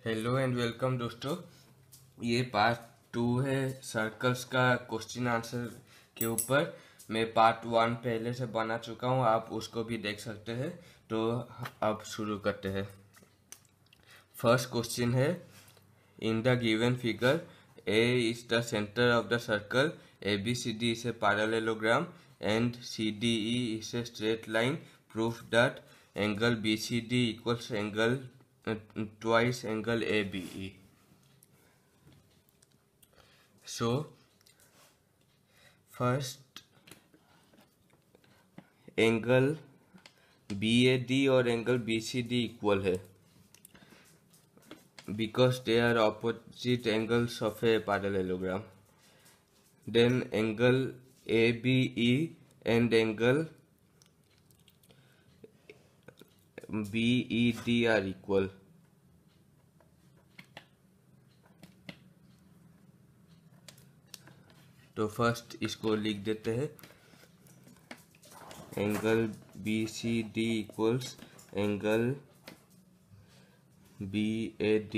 Hello and welcome दोस्तों। ये part 2 है सर्कल्स का क्वेश्चन आंसर के ऊपर। मैं पार्ट 1 पहले से बना चुका हूँ, आप उसको भी देख सकते हैं। तो अब शुरू करते हैं। फर्स्ट क्वेश्चन है, in the given figure A is the centre of the circle, A B C D is a parallelogram and C D E is a straight line. Proof that angle B C D equals angle twice angle ABE. So first angle BAD और angle BCD equal है because they are opposite angles of a parallelogram. Then angle ABE and angle BED are equal. तो first इसको लिख देते हैं, angle BCD equals angle BAD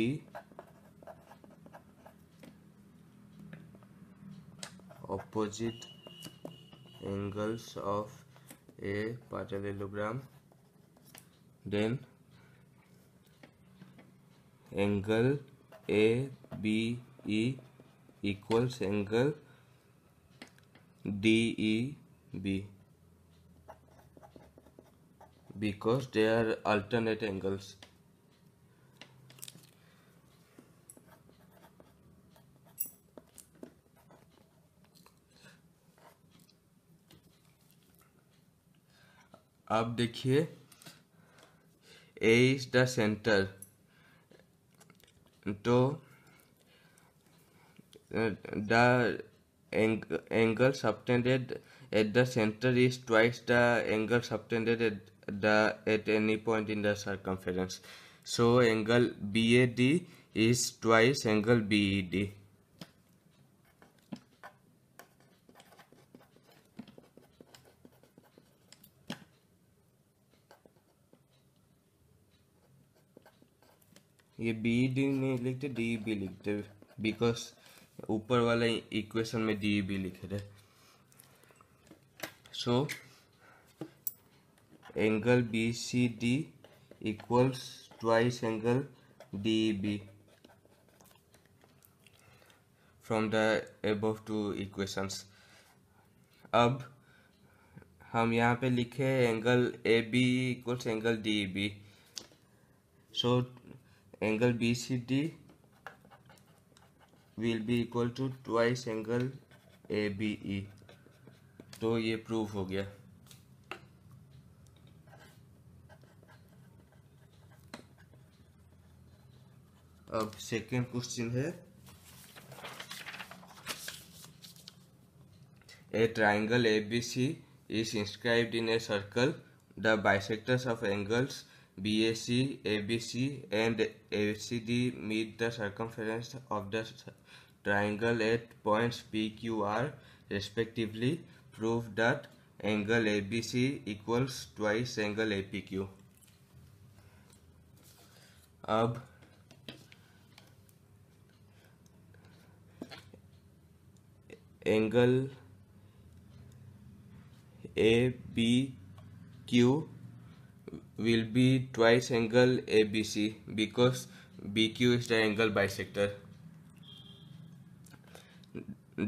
opposite angles of a parallelogram. Then angle ABE equals angle DEB because they are alternate angles. अब देखिए, A is the center, तो the angle subtended at the center is twice the angle subtended at any point in the circumference. So angle BAD is twice angle BED. ये BED नहीं लिखते, DEB लिखते, because ऊपर वाला equation में DEB लिखे थे. So angle BCD equals twice angle DEB from the above two equations. अब हम यहाँ पे लिखे angle AB equals angle DEB. So angle BCD will be equal to twice angle ABE. तो ये प्रूफ हो गया. अब सेकेंड क्वेश्चन है, a triangle ABC is inscribed in a circle. The bisectors of angles BAC, ABC and ACD meet the circumference of the triangle at points PQR respectively. Prove that angle ABC equals twice angle APQ. अब angle ABQ will be twice angle ABC because BQ is the angle bisector.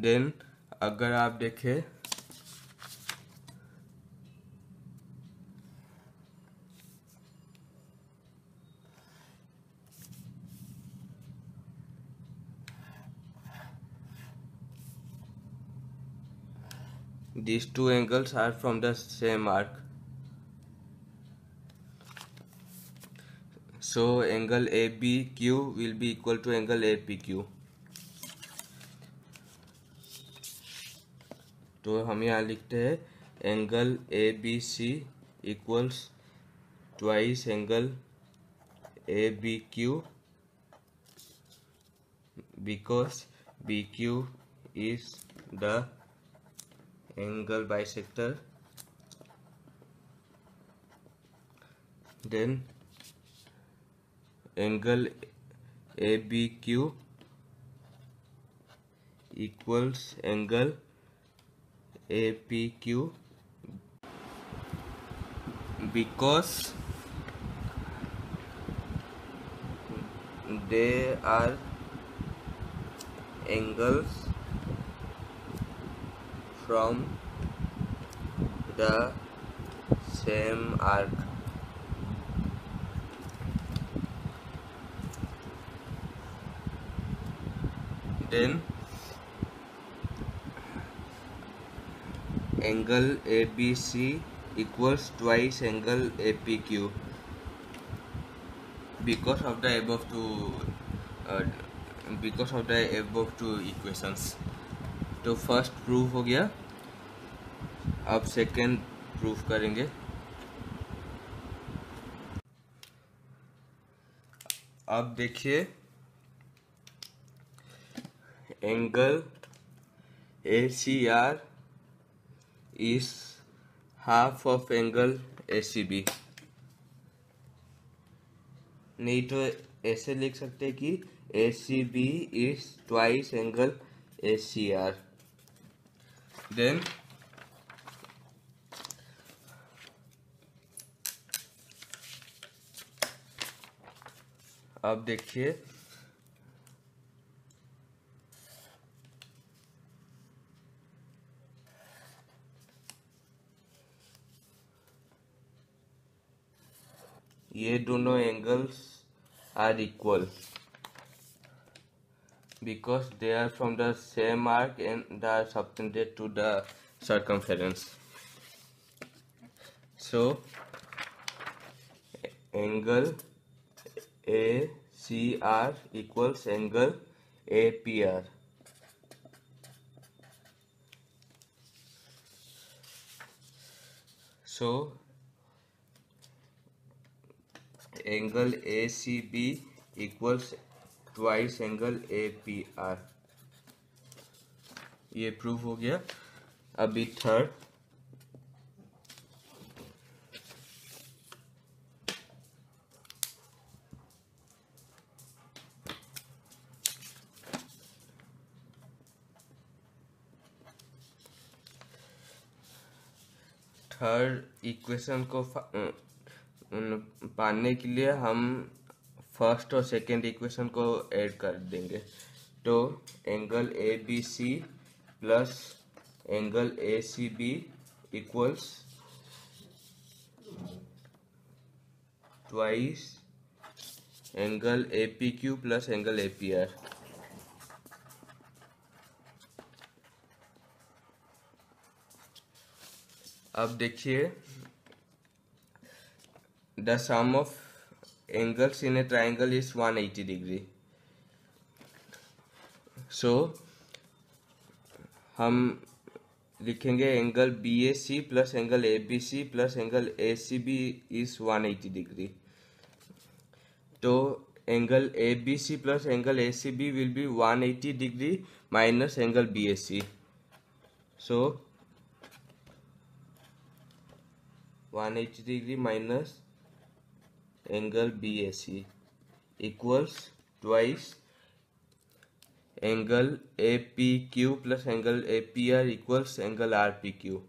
Then अगर आप देखें, these two angles are from the same arc. So angle ABQ will be equal to angle APQ. तो हम यहाँ लिखते हैं angle ABC equals twice angle ABQ because BQ is the angle bisector. Then angle A B Q equals angle APQ because they are angles from the same arc. Then angle ABC equals twice angle APQ because of the above two equations. तो first proof हो गया, अब second proof करेंगे। अब देखिए angle ACR is half of angle ACB। नहीं तो ऐसे लिख सकते हैं कि ACB is twice angle ACR। Then अब देखिए ये दोनों angles are equal because they are from the same arc and they are subtended to the circumference. So angle ACR equals angle APR. So angle ACB equals twice angle APR। ये proof हो गया। अभी third, equation को पाने के लिए हम first और सेकेंड इक्वेशन को ऐड कर देंगे। तो angle ABC plus angle ACB equals twice angle APQ plus angle APR। अब देखिए the sum of angles in a triangle is 180 degree. So हम लिखेंगे angle BAC plus angle ABC plus angle ACB is 180 degree. तो angle ABC plus angle ACB will be 180 degree minus angle BAC। So 180 degree minus angle BAC equals twice angle APQ plus angle APR equals angle RPQ।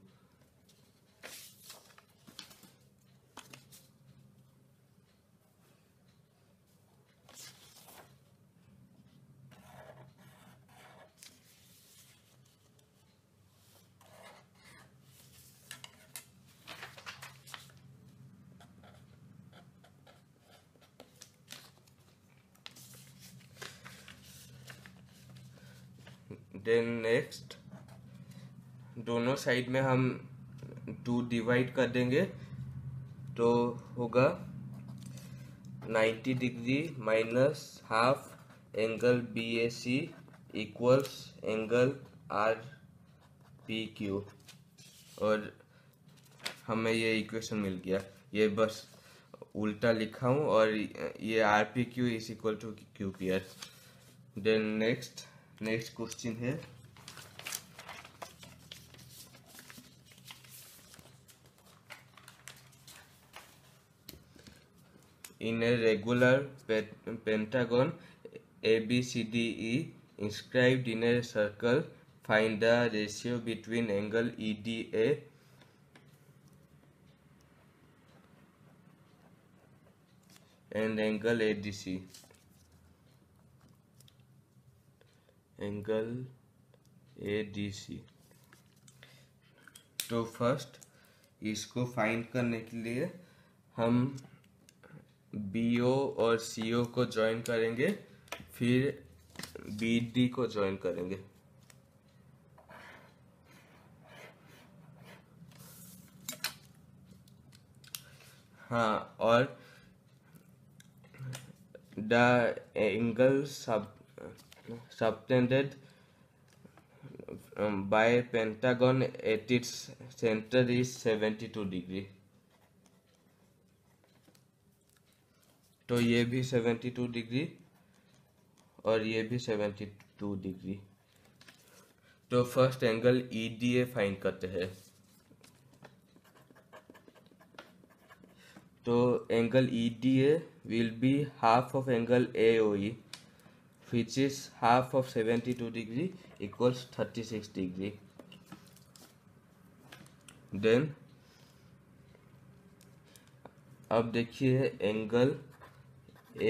Then next दोनों side में हम 2 divide कर देंगे तो होगा 90 degree minus half angle BAC equals angle RPQ। और हमें ये इक्वेशन मिल गया। ये बस उल्टा लिखा हूँ और ये RPQ is equal to QPR। Then next question है in a regular pentagon ABCDE inscribed in a circle, find the ratio between angle EDA and angle ADC. Angle ADC. तो फर्स्ट इसको फाइंड करने के लिए हम BO और CO को join करेंगे, फिर BD को ज्वाइन करेंगे। हाँ, और the angle subtended by pentagon at its center is 72 degree. तो ये भी 72 डिग्री और ये भी 72 डिग्री। तो फर्स्ट एंगल EDA फाइंड करते हैं। तो angle EDA will be half of angle AOE, which is half of 72 degree equals 36 degree. Then अब देखिए angle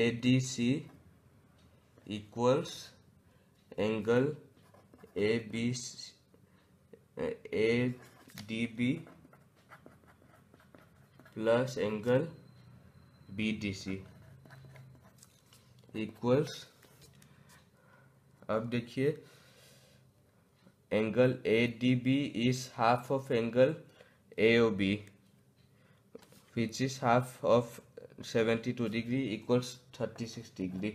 ADC equals angle ADB plus angle BDC equals, अब देखिए angle ADB is half of angle AOB which is half of 72 degree equals 36 degree.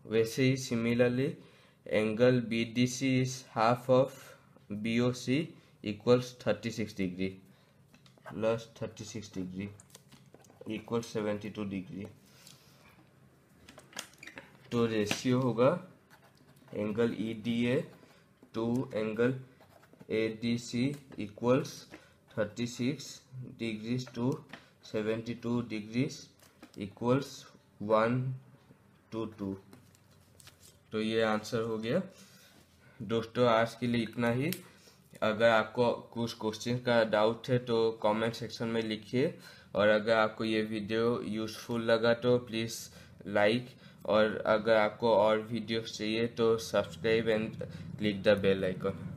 वैसे ही similarly angle BDC is half of BOC equals 36 degree plus 36 degree equals 72 degree. तो ratio होगा angle EDA to angle ADC equals 36 degrees to 72 degrees equals 1:2। तो ये answer हो गया दोस्तों। आज के लिए इतना ही। अगर आपको कुछ क्वेश्चन का डाउट है तो कमेंट सेक्शन में लिखिए, और अगर आपको ये वीडियो यूज़फुल लगा तो प्लीज़ लाइक, और अगर आपको और वीडियोस चाहिए तो subscribe and click the bell icon.